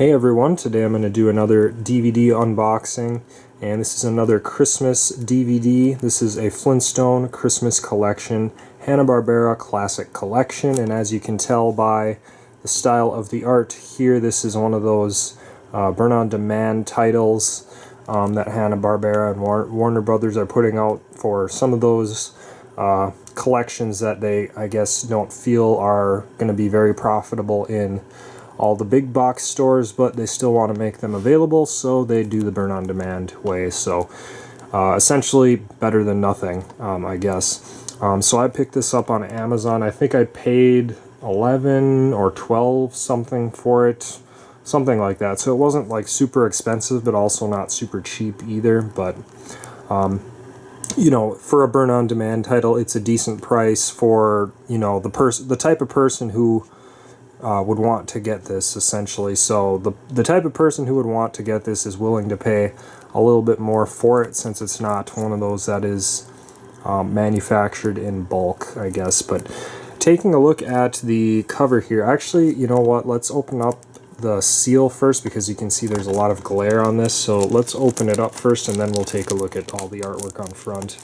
Hey everyone, today I'm going to do another DVD unboxing, and this is another Christmas DVD. This is a Flintstone Christmas Collection, Hanna-Barbera Classic Collection, and as you can tell by the style of the art here, this is one of those burn-on-demand titles that Hanna-Barbera and Warner Brothers are putting out for some of those collections that they, I guess, don't feel are going to be very profitable in all the big box stores, but they still want to make them available, so they do the burn-on-demand way. So essentially better than nothing, I guess. So I picked this up on Amazon. I think I paid 11 or 12 something for it, something like that. So it wasn't like super expensive, but also not super cheap either. But you know, for a burn-on-demand title, it's a decent price for, you know, the type of person who would want to get this, essentially. So the type of person who would want to get this is willing to pay a little bit more for it, since it's not one of those that is manufactured in bulk, I guess. But taking a look at the cover here, actually, you know what, let's open up the seal first, because you can see there's a lot of glare on this. So let's open it up first, and then we'll take a look at all the artwork on front.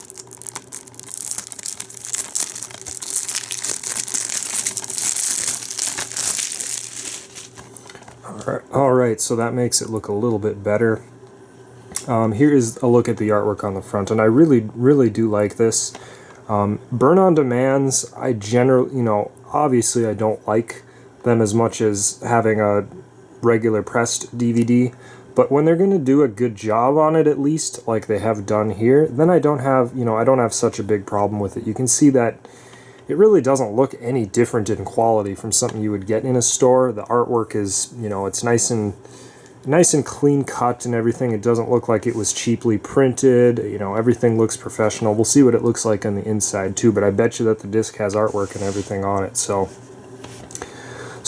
Alright, so that makes it look a little bit better. Here is a look at the artwork on the front, and I really do like this. Burn-on-demands, I generally, you know, obviously I don't like them as much as having a regular pressed DVD, but when they're going to do a good job on it, at least, like they have done here, then I don't have, you know, I don't have such a big problem with it. You can see that it really doesn't look any different in quality from something you would get in a store. The artwork is, you know, it's nice and clean cut and everything. It doesn't look like it was cheaply printed. You know, everything looks professional. We'll see what it looks like on the inside too, but I bet you that the disc has artwork and everything on it. So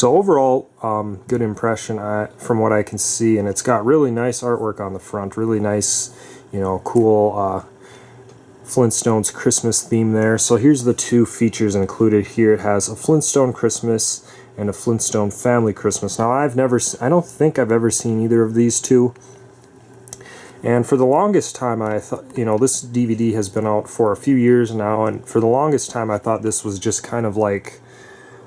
overall, good impression from what I can see, and it's got really nice artwork on the front. Really nice, you know, cool Flintstones Christmas theme there. So here's the two features included here. It has a Flintstone Christmas and a Flintstone Family Christmas. Now I don't think I've ever seen either of these two. And for the longest time I thought, you know, this DVD has been out for a few years now, and for the longest time I thought this was just kind of like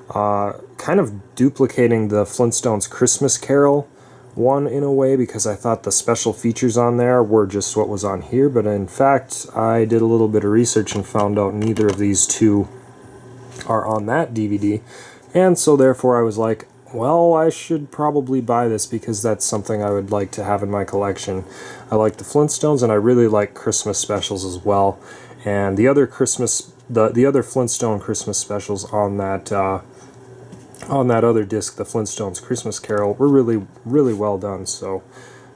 kind of duplicating the Flintstones Christmas Carol one in a way, because I thought the special features on there were just what was on here. But in fact, I did a little bit of research and found out neither of these two are on that DVD, and so therefore I was like, well, I should probably buy this, because that's something I would like to have in my collection. I like the Flintstones, and I really like Christmas specials as well, and the other the other Flintstone Christmas specials on that other disc, the Flintstones Christmas Carol, were really well done, so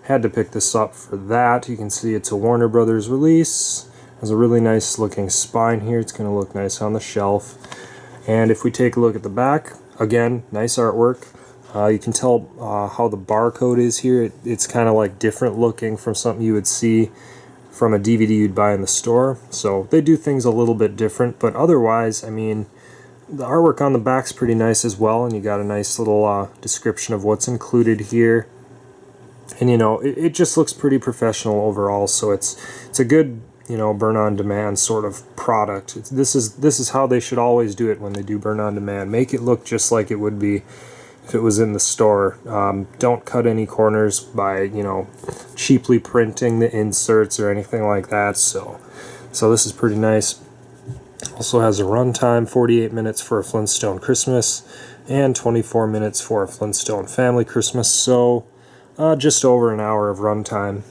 had to pick this up for that. You can see it's a Warner Brothers release. Has a really nice looking spine here. It's going to look nice on the shelf. And if we take a look at the back, again, nice artwork. You can tell how the barcode is here. It's kind of like different looking from something you would see from a DVD you'd buy in the store. So they do things a little bit different, but otherwise, I mean, the artwork on the back's pretty nice as well, and you got a nice little description of what's included here. And you know, it just looks pretty professional overall. So it's a good, you know, burn-on-demand sort of product. This is how they should always do it when they do burn-on-demand. Make it look just like it would be if it was in the store. Don't cut any corners by, you know, cheaply printing the inserts or anything like that. So this is pretty nice. Also has a runtime, 48 minutes for a Flintstone Christmas and 24 minutes for a Flintstone Family Christmas, so just over an hour of runtime.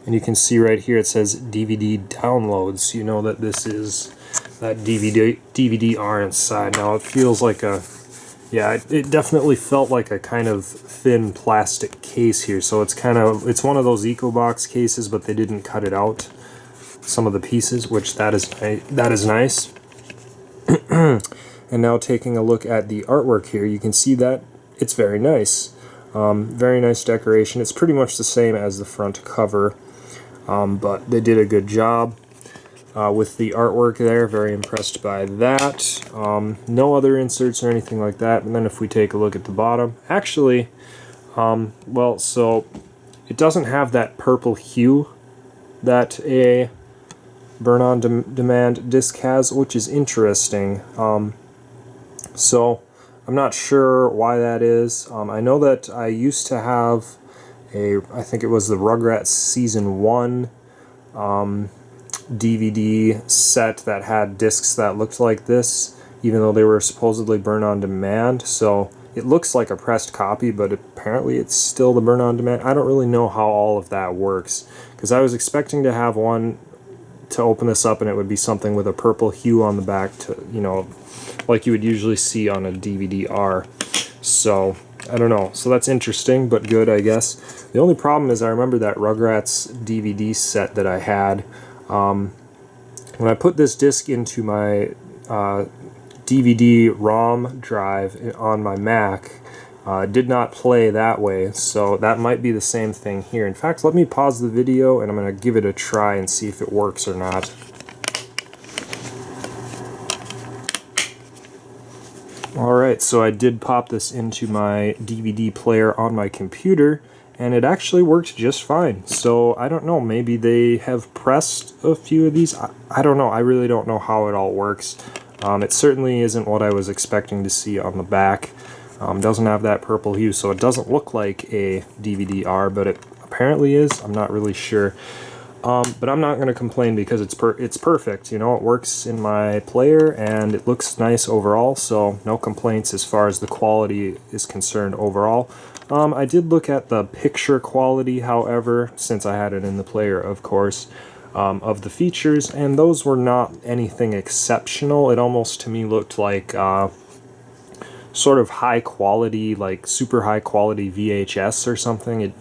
And you can see right here it says DVD downloads. You know that this is that DVD-R inside. Now it feels like a, yeah, it definitely felt like a kind of thin plastic case here, so it's one of those EcoBox cases, but they didn't cut it out, some of the pieces, which that is nice. And now taking a look at the artwork here, you can see that it's very nice. Very nice decoration. It's pretty much the same as the front cover, but they did a good job with the artwork there. Very impressed by that. No other inserts or anything like that. And then if we take a look at the bottom, actually, Well, so it doesn't have that purple hue that a burn-on-demand disc has, which is interesting. So I'm not sure why that is. I know that I used to have I think it was the Rugrats Season 1 DVD set that had discs that looked like this, even though they were supposedly burn-on-demand. So it looks like a pressed copy, but apparently it's still the burn-on-demand. I don't really know how all of that works, because I was expecting to have one to open this up and it would be something with a purple hue on the back, to, you know, like you would usually see on a DVD-R. So I don't know. So that's interesting, but good, I guess. The only problem is I remember that Rugrats DVD set that I had. When I put this disc into my DVD ROM drive on my Mac, it did not play that way, so that might be the same thing here. In fact, let me pause the video and I'm going to give it a try and see if it works or not. Alright, so I did pop this into my DVD player on my computer, and it actually worked just fine. So I don't know, maybe they have pressed a few of these. I don't know, I really don't know how it all works. It certainly isn't what I was expecting to see on the back. Doesn't have that purple hue, so it doesn't look like a DVD-R, but it apparently is. I'm not really sure. But I'm not going to complain because it's perfect. You know, it works in my player and it looks nice overall, so no complaints as far as the quality is concerned overall. I did look at the picture quality, however, since I had it in the player, of course, of the features, and those were not anything exceptional. It almost to me looked like sort of high quality, like super high quality VHS or something. It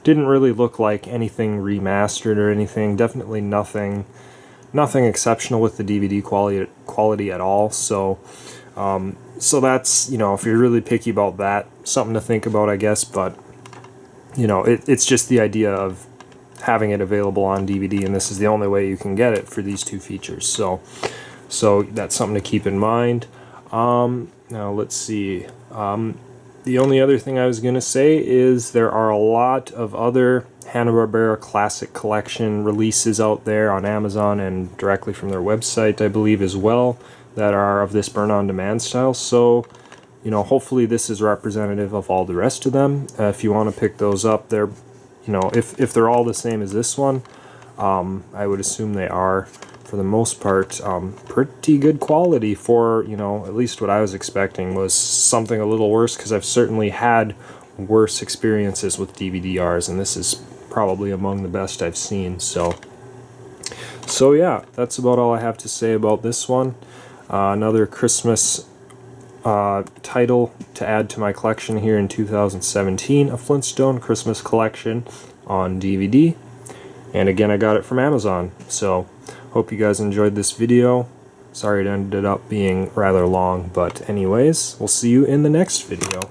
didn't really look like anything remastered or anything. Definitely nothing exceptional with the DVD quality at all. So so that's, you know, if you're really picky about that, something to think about, I guess. But you know, it's just the idea of having it available on DVD, and this is the only way you can get it for these two features. So that's something to keep in mind. Now let's see. The only other thing I was going to say is there are a lot of other Hanna-Barbera Classic Collection releases out there on Amazon and directly from their website, I believe, as well, that are of this burn-on-demand style. So, you know, hopefully this is representative of all the rest of them. If you want to pick those up, they're, you know, if they're all the same as this one, I would assume they are, for the most part, pretty good quality for, you know, at least what I was expecting was something a little worse, because I've certainly had worse experiences with DVD-Rs, and this is probably among the best I've seen. So yeah, that's about all I have to say about this one. Another Christmas title to add to my collection here in 2017, a Flintstone Christmas collection on DVD. And again, I got it from Amazon. So hope you guys enjoyed this video. Sorry it ended up being rather long, but anyways, we'll see you in the next video.